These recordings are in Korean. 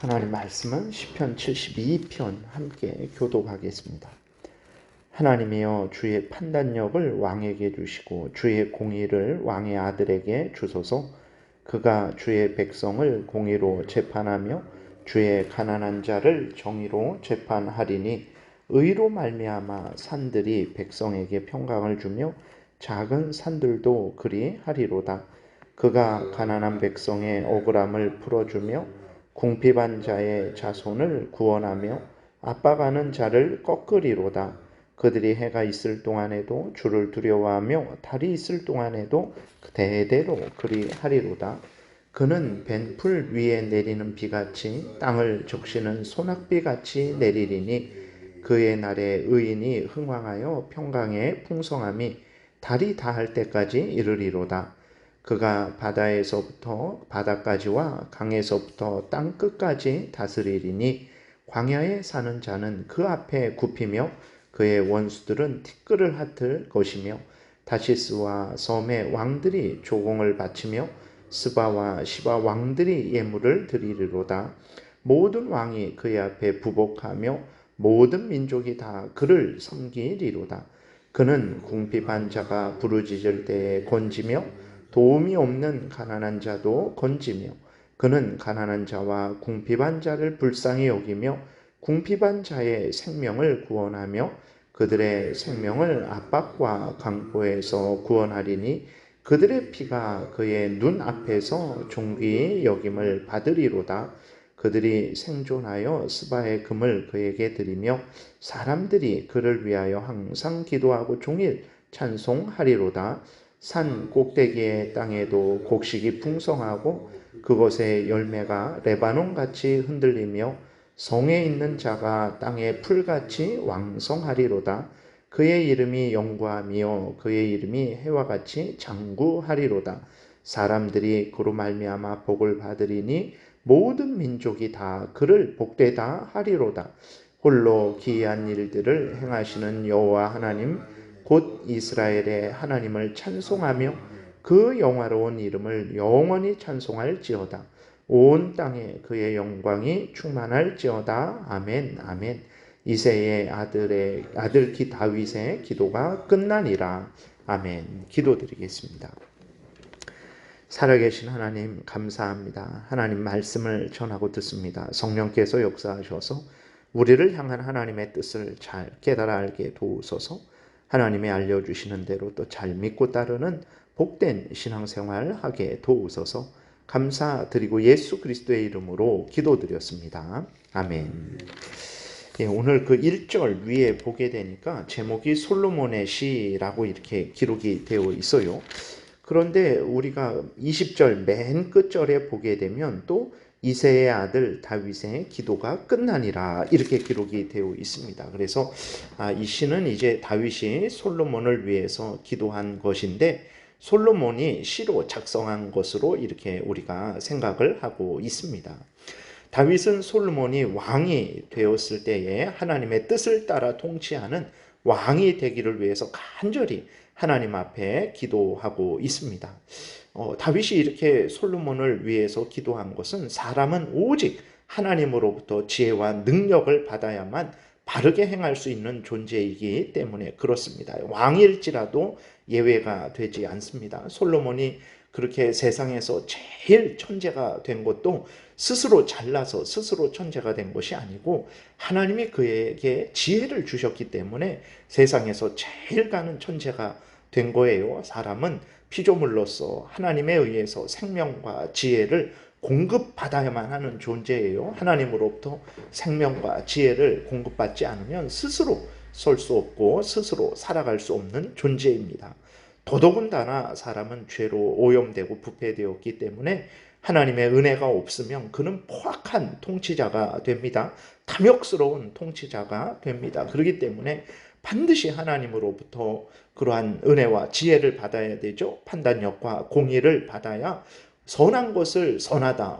하나님 말씀은 시편 72편 함께 교독하겠습니다. 하나님이여 주의 판단력을 왕에게 주시고 주의 공의를 왕의 아들에게 주소서. 그가 주의 백성을 공의로 재판하며 주의 가난한 자를 정의로 재판하리니 의로 말미암아 산들이 백성에게 평강을 주며 작은 산들도 그리 하리로다. 그가 가난한 백성의 억울함을 풀어주며 궁핍한 자의 자손을 구원하며 압박하는 자를 꺾으리로다. 그들이 해가 있을 동안에도 주를 두려워하며 달이 있을 동안에도 대대로 그리하리로다. 그는 벤풀 위에 내리는 비같이 땅을 적시는 소낙비같이 내리리니 그의 날에 의인이 흥왕하여 평강의 풍성함이 달이 다할 때까지 이르리로다. 그가 바다에서부터 바다까지와 강에서부터 땅 끝까지 다스리리니 광야에 사는 자는 그 앞에 굽히며 그의 원수들은 티끌을 핫을 것이며 다시스와 섬의 왕들이 조공을 바치며 스바와 시바 왕들이 예물을 드리리로다. 모든 왕이 그의 앞에 부복하며 모든 민족이 다 그를 섬기리로다. 그는 궁핍한 자가 부르짖을 때에 건지며 도움이 없는 가난한 자도 건지며 그는 가난한 자와 궁핍한 자를 불쌍히 여기며 궁핍한 자의 생명을 구원하며 그들의 생명을 압박과 강포에서 구원하리니 그들의 피가 그의 눈 앞에서 존귀히 여김을 받으리로다. 그들이 생존하여 스바의 금을 그에게 드리며 사람들이 그를 위하여 항상 기도하고 종일 찬송하리로다. 산 꼭대기의 땅에도 곡식이 풍성하고 그곳의 열매가 레바논같이 흔들리며 성에 있는 자가 땅의 풀같이 왕성하리로다. 그의 이름이 영구하며 그의 이름이 해와 같이 장구하리로다. 사람들이 그로 말미암아 복을 받으리니 모든 민족이 다 그를 복되다 하리로다. 홀로 기이한 일들을 행하시는 여호와 하나님 곧 이스라엘의 하나님을 찬송하며 그 영화로운 이름을 영원히 찬송할지어다. 온 땅에 그의 영광이 충만할지어다. 아멘 아멘. 이새의 아들 다윗의 기도가 끝나니라. 아멘. 기도드리겠습니다. 살아계신 하나님 감사합니다. 하나님 말씀을 전하고 듣습니다. 성령께서 역사하셔서 우리를 향한 하나님의 뜻을 잘 깨달아 알게 도우소서. 하나님의 알려주시는 대로 또 잘 믿고 따르는 복된 신앙생활 하게 도우소서. 감사드리고 예수 그리스도의 이름으로 기도드렸습니다. 아멘. 오늘 그 1절 위에 보게 되니까 제목이 솔로몬의 시라고 이렇게 기록이 되어 있어요. 그런데 우리가 20절 맨 끝절에 보게 되면 또 이새의 아들 다윗의 기도가 끝나니라 이렇게 기록이 되어 있습니다. 그래서 이 시는 이제 다윗이 솔로몬을 위해서 기도한 것인데 솔로몬이 시로 작성한 것으로 이렇게 우리가 생각을 하고 있습니다. 다윗은 솔로몬이 왕이 되었을 때에 하나님의 뜻을 따라 통치하는 왕이 되기를 위해서 간절히 하나님 앞에 기도하고 있습니다. 다윗이 이렇게 솔로몬을 위해서 기도한 것은 사람은 오직 하나님으로부터 지혜와 능력을 받아야만 바르게 행할 수 있는 존재이기 때문에 그렇습니다. 왕일지라도 예외가 되지 않습니다. 솔로몬이 그렇게 세상에서 제일 천재가 된 것도 스스로 잘나서 스스로 천재가 된 것이 아니고 하나님이 그에게 지혜를 주셨기 때문에 세상에서 제일 가는 천재가 된 거예요. 사람은 피조물로서 하나님에 의해서 생명과 지혜를 공급받아야만 하는 존재예요. 하나님으로부터 생명과 지혜를 공급받지 않으면 스스로 설 수 없고 스스로 살아갈 수 없는 존재입니다. 더더군다나 사람은 죄로 오염되고 부패되었기 때문에 하나님의 은혜가 없으면 그는 포악한 통치자가 됩니다. 탐욕스러운 통치자가 됩니다. 그렇기 때문에 반드시 하나님으로부터 그러한 은혜와 지혜를 받아야 되죠. 판단력과 공의를 받아야 선한 것을 선하다,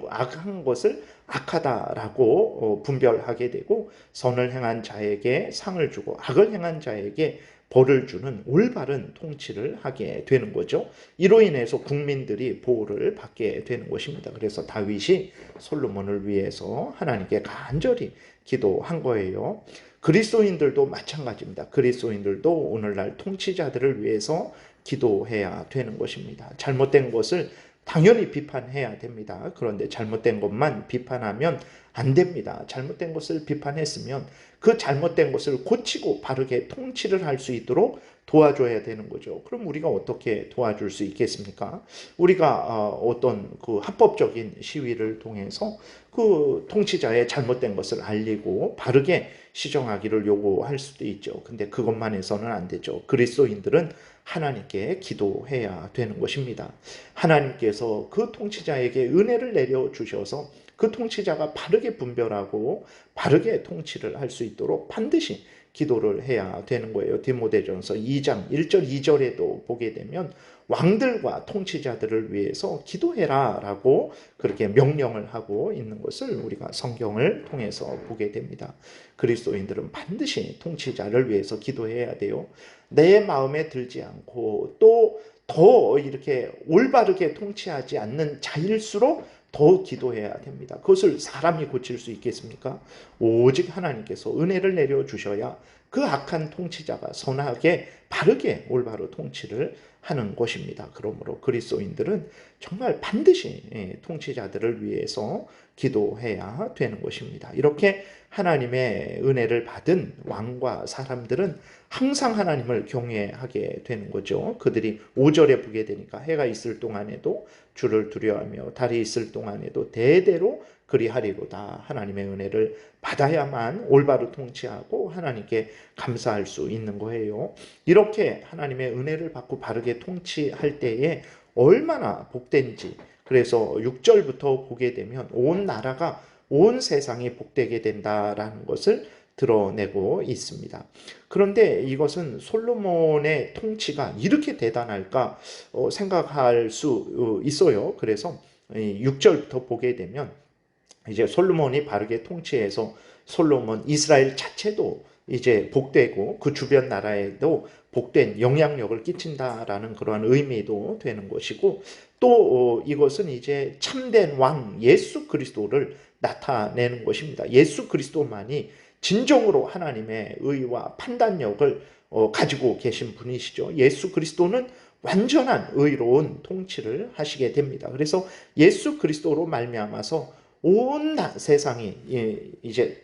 악한 것을 악하다라고 분별하게 되고 선을 행한 자에게 상을 주고 악을 행한 자에게 벌을 주는 올바른 통치를 하게 되는 거죠. 이로 인해서 국민들이 보호를 받게 되는 것입니다. 그래서 다윗이 솔로몬을 위해서 하나님께 간절히 기도한 거예요. 그리스도인들도 마찬가지입니다. 그리스도인들도 오늘날 통치자들을 위해서 기도해야 되는 것입니다. 잘못된 것을 당연히 비판해야 됩니다. 그런데 잘못된 것만 비판하면 안 됩니다. 잘못된 것을 비판했으면 그 잘못된 것을 고치고 바르게 통치를 할 수 있도록 도와줘야 되는 거죠. 그럼 우리가 어떻게 도와줄 수 있겠습니까? 우리가 어떤 그 합법적인 시위를 통해서 그 통치자의 잘못된 것을 알리고 바르게 시정하기를 요구할 수도 있죠. 근데 그것만 해서는 안 되죠. 그리스도인들은 하나님께 기도해야 되는 것입니다. 하나님께서 그 통치자에게 은혜를 내려주셔서 그 통치자가 바르게 분별하고 바르게 통치를 할 수 있도록 반드시 기도를 해야 되는 거예요. 디모데전서 2장 1절 2절에도 보게 되면 왕들과 통치자들을 위해서 기도해라 라고 그렇게 명령을 하고 있는 것을 우리가 성경을 통해서 보게 됩니다. 그리스도인들은 반드시 통치자를 위해서 기도해야 돼요. 내 마음에 들지 않고 또 더 이렇게 올바르게 통치하지 않는 자일수록 더 기도해야 됩니다. 그것을 사람이 고칠 수 있겠습니까? 오직 하나님께서 은혜를 내려주셔야 그 악한 통치자가 선하게 바르게 올바로 통치를 하는 것입니다. 그러므로 그리스도인들은 정말 반드시 통치자들을 위해서 기도해야 되는 것입니다. 이렇게 하나님의 은혜를 받은 왕과 사람들은 항상 하나님을 경외하게 되는 거죠. 그들이 5절에 보게 되니까 해가 있을 동안에도 주를 두려워하며 달이 있을 동안에도 대대로 그리하리로다. 하나님의 은혜를 받아야만 올바로 통치하고 하나님께 감사할 수 있는 거예요. 이렇게 하나님의 은혜를 받고 바르게 통치할 때에 얼마나 복된지, 그래서 6절부터 보게 되면 온 나라가 온 세상이 복되게 된다라는 것을 드러내고 있습니다. 그런데 이것은 솔로몬의 통치가 이렇게 대단할까 생각할 수 있어요. 그래서 6절부터 보게 되면 이제 솔로몬이 바르게 통치해서 솔로몬 이스라엘 자체도 이제 복되고 그 주변 나라에도 복된 영향력을 끼친다라는 그러한 의미도 되는 것이고, 또 이것은 이제 참된 왕 예수 그리스도를 나타내는 것입니다. 예수 그리스도만이 진정으로 하나님의 의와 판단력을 가지고 계신 분이시죠. 예수 그리스도는 완전한 의로운 통치를 하시게 됩니다. 그래서 예수 그리스도로 말미암아서 온 세상이 이제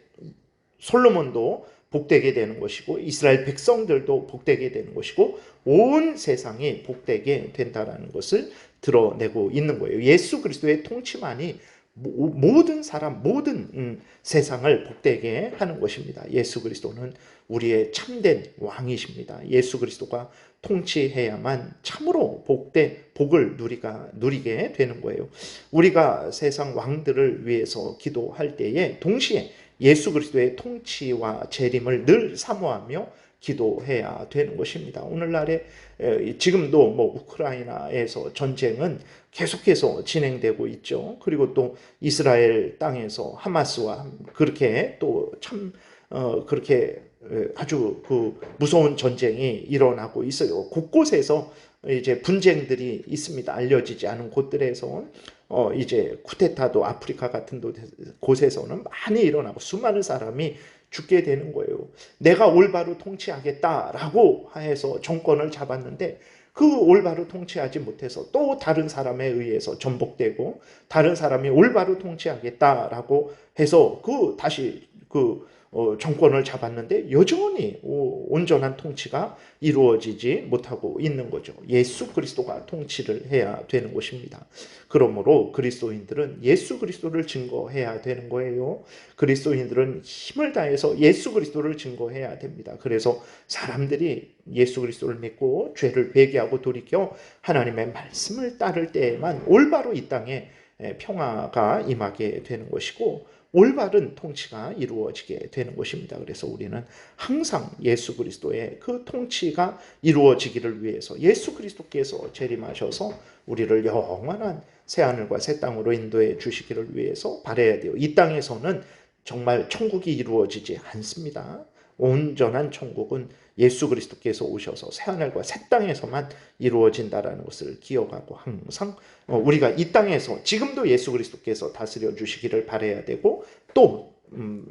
솔로몬도 복되게 되는 것이고 이스라엘 백성들도 복되게 되는 것이고 온 세상이 복되게 된다는 것을 드러내고 있는 거예요. 예수 그리스도의 통치만이 모든 사람, 모든 세상을 복되게 하는 것입니다. 예수 그리스도는 우리의 참된 왕이십니다. 예수 그리스도가 통치해야만 참으로 복을 누리게 되는 거예요. 우리가 세상 왕들을 위해서 기도할 때에 동시에 예수 그리스도의 통치와 재림을 늘 사모하며 기도해야 되는 것입니다. 오늘날에 지금도 우크라이나에서 전쟁은 계속해서 진행되고 있죠. 그리고 또 이스라엘 땅에서 하마스와 그렇게 또 참 그렇게 아주 그 무서운 전쟁이 일어나고 있어요. 곳곳에서 이제 분쟁들이 있습니다. 알려지지 않은 곳들에서 이제 쿠데타도 아프리카 같은 곳에서는 많이 일어나고 수많은 사람이 죽게 되는 거예요. 내가 올바로 통치하겠다라고 해서 정권을 잡았는데 그 올바로 통치하지 못해서 또 다른 사람에 의해서 전복되고 다른 사람이 올바로 통치하겠다라고 해서 다시 정권을 잡았는데 여전히 온전한 통치가 이루어지지 못하고 있는 거죠. 예수 그리스도가 통치를 해야 되는 것입니다. 그러므로 그리스도인들은 예수 그리스도를 증거해야 되는 거예요. 그리스도인들은 힘을 다해서 예수 그리스도를 증거해야 됩니다. 그래서 사람들이 예수 그리스도를 믿고 죄를 회개하고 돌이켜 하나님의 말씀을 따를 때에만 올바로 이 땅에 평화가 임하게 되는 것이고 올바른 통치가 이루어지게 되는 것입니다. 그래서 우리는 항상 예수 그리스도의 그 통치가 이루어지기를 위해서 예수 그리스도께서 재림하셔서 우리를 영원한 새하늘과 새 땅으로 인도해 주시기를 위해서 바라야 돼요. 이 땅에서는 정말 천국이 이루어지지 않습니다. 온전한 천국은 예수 그리스도께서 오셔서 새하늘과 새 땅에서만 이루어진다라는 것을 기억하고 항상 우리가 이 땅에서 지금도 예수 그리스도께서 다스려 주시기를 바라야 되고, 또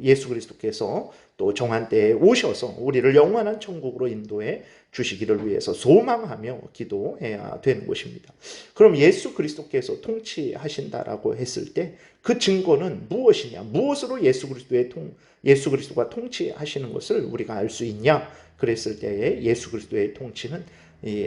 예수 그리스도께서 또 정한 때에 오셔서 우리를 영원한 천국으로 인도해 주시기를 위해서 소망하며 기도해야 되는 것입니다. 그럼 예수 그리스도께서 통치하신다라고 했을 때 그 증거는 무엇이냐? 무엇으로 예수 그리스도가 통치하시는 것을 우리가 알 수 있냐? 그랬을 때에 예수 그리스도의 통치는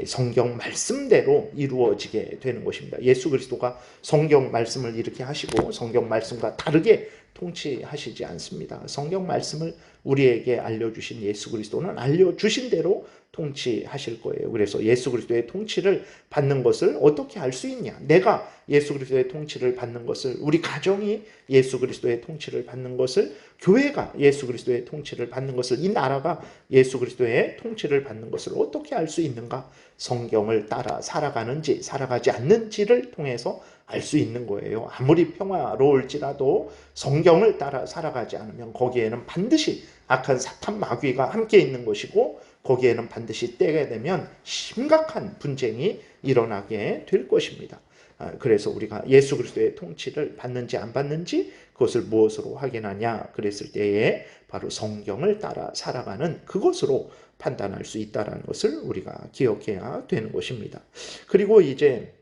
성경 말씀대로 이루어지게 되는 것입니다. 예수 그리스도가 성경 말씀을 이렇게 하시고 성경 말씀과 다르게 통치하시지 않습니다. 성경 말씀을 우리에게 알려주신 예수 그리스도는 알려주신 대로 통치하실 거예요. 그래서 예수 그리스도의 통치를 받는 것을 어떻게 알 수 있냐? 내가 예수 그리스도의 통치를 받는 것을, 우리 가정이 예수 그리스도의 통치를 받는 것을, 교회가 예수 그리스도의 통치를 받는 것을, 이 나라가 예수 그리스도의 통치를 받는 것을 어떻게 알 수 있는가? 성경을 따라 살아가는지 살아가지 않는지를 통해서 알 수 있는 거예요. 아무리 평화로울지라도 성경을 따라 살아가지 않으면 거기에는 반드시 악한 사탄 마귀가 함께 있는 것이고, 거기에는 반드시 때가 되면 심각한 분쟁이 일어나게 될 것입니다. 그래서 우리가 예수 그리스도의 통치를 받는지 안 받는지 그것을 무엇으로 확인하냐 그랬을 때에 바로 성경을 따라 살아가는 그것으로 판단할 수 있다는 것을 우리가 기억해야 되는 것입니다. 그리고 이제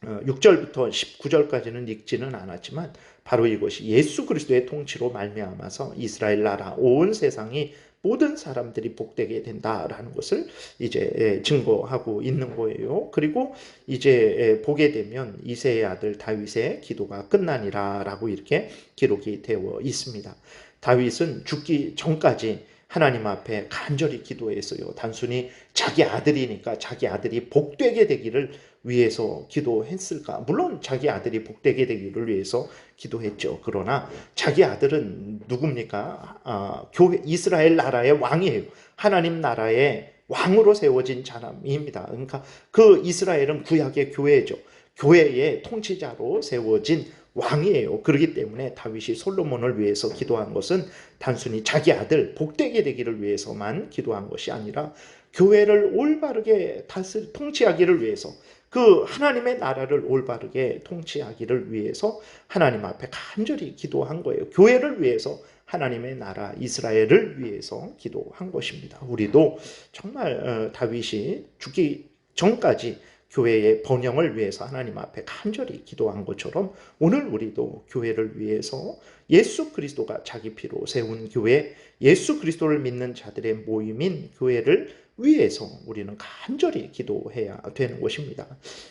6절부터 19절까지는 읽지는 않았지만 바로 이것이 예수 그리스도의 통치로 말미암아서 이스라엘 나라 온 세상이 모든 사람들이 복되게 된다라는 것을 이제 증거하고 있는 거예요. 그리고 이제 보게 되면 이새의 아들 다윗의 기도가 끝나니라라고 이렇게 기록이 되어 있습니다. 다윗은 죽기 전까지 하나님 앞에 간절히 기도했어요. 단순히 자기 아들이니까 자기 아들이 복되게 되기를 위해서 기도했을까? 물론 자기 아들이 복되게 되기를 위해서 기도했죠. 그러나 자기 아들은 누굽니까? 교회 이스라엘 나라의 왕이에요. 하나님 나라의 왕으로 세워진 사람입니다. 그러니까 그 이스라엘은 구약의 교회죠. 교회의 통치자로 세워진 왕이에요. 그렇기 때문에 다윗이 솔로몬을 위해서 기도한 것은 단순히 자기 아들 복되게 되기를 위해서만 기도한 것이 아니라 교회를 올바르게 통치하기를 위해서, 그 하나님의 나라를 올바르게 통치하기를 위해서 하나님 앞에 간절히 기도한 거예요. 교회를 위해서, 하나님의 나라 이스라엘을 위해서 기도한 것입니다. 우리도 정말 다윗이 죽기 전까지 교회의 번영을 위해서 하나님 앞에 간절히 기도한 것처럼 오늘 우리도 교회를 위해서, 예수 그리스도가 자기 피로 세운 교회, 예수 그리스도를 믿는 자들의 모임인 교회를 위해서 우리는 간절히 기도해야 되는 것입니다.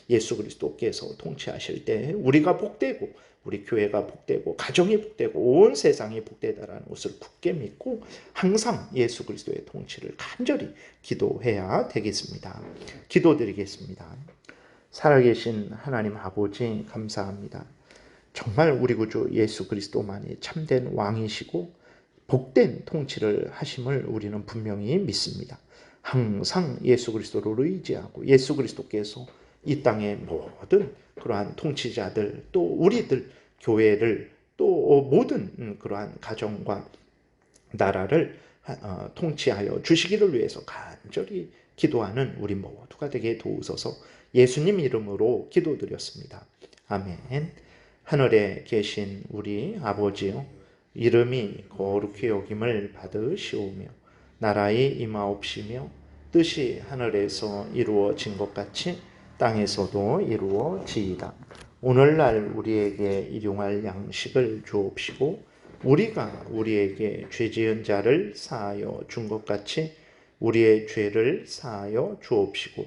예수 그리스도께서 통치하실 때 우리가 복되고, 우리 교회가 복되고, 가정이 복되고, 온 세상이 복되다라는 것을 굳게 믿고 항상 예수 그리스도의 통치를 간절히 기도해야 되겠습니다. 기도드리겠습니다. 살아계신 하나님 아버지, 감사합니다. 정말 우리 구주 예수 그리스도만이 참된 왕이시고 복된 통치를 하심을 우리는 분명히 믿습니다. 항상 예수 그리스도를 의지하고 예수 그리스도께서 이 땅의 모든 그러한 통치자들, 또 우리들 교회를, 또 모든 그러한 가정과 나라를 통치하여 주시기를 위해서 간절히 기도하는 우리 모두가 되게 도우소서. 예수님 이름으로 기도드렸습니다. 아멘. 하늘에 계신 우리 아버지요, 이름이 거룩히 여김을 받으시오며 나라의 임하옵시며 뜻이 하늘에서 이루어진 것 같이 땅에서도 이루어지이다. 오늘날 우리에게 일용할 양식을 주옵시고 우리가 우리에게 죄 지은 자를 사하여 준 것 같이 우리의 죄를 사하여 주옵시고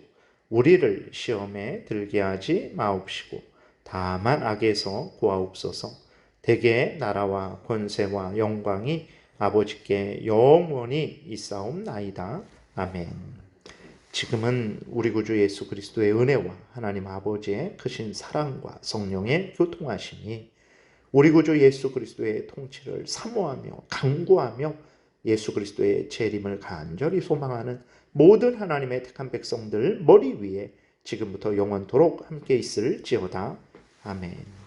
우리를 시험에 들게 하지 마옵시고 다만 악에서 구하옵소서. 대개 나라와 권세와 영광이 아버지께 영원히 있사옵나이다. 아멘. 지금은 우리 구주 예수 그리스도의 은혜와 하나님 아버지의 크신 사랑과 성령의 교통하심이 우리 구주 예수 그리스도의 통치를 사모하며 간구하며 예수 그리스도의 재림을 간절히 소망하는 모든 하나님의 택한 백성들 머리 위에 지금부터 영원토록 함께 있을지어다. 아멘.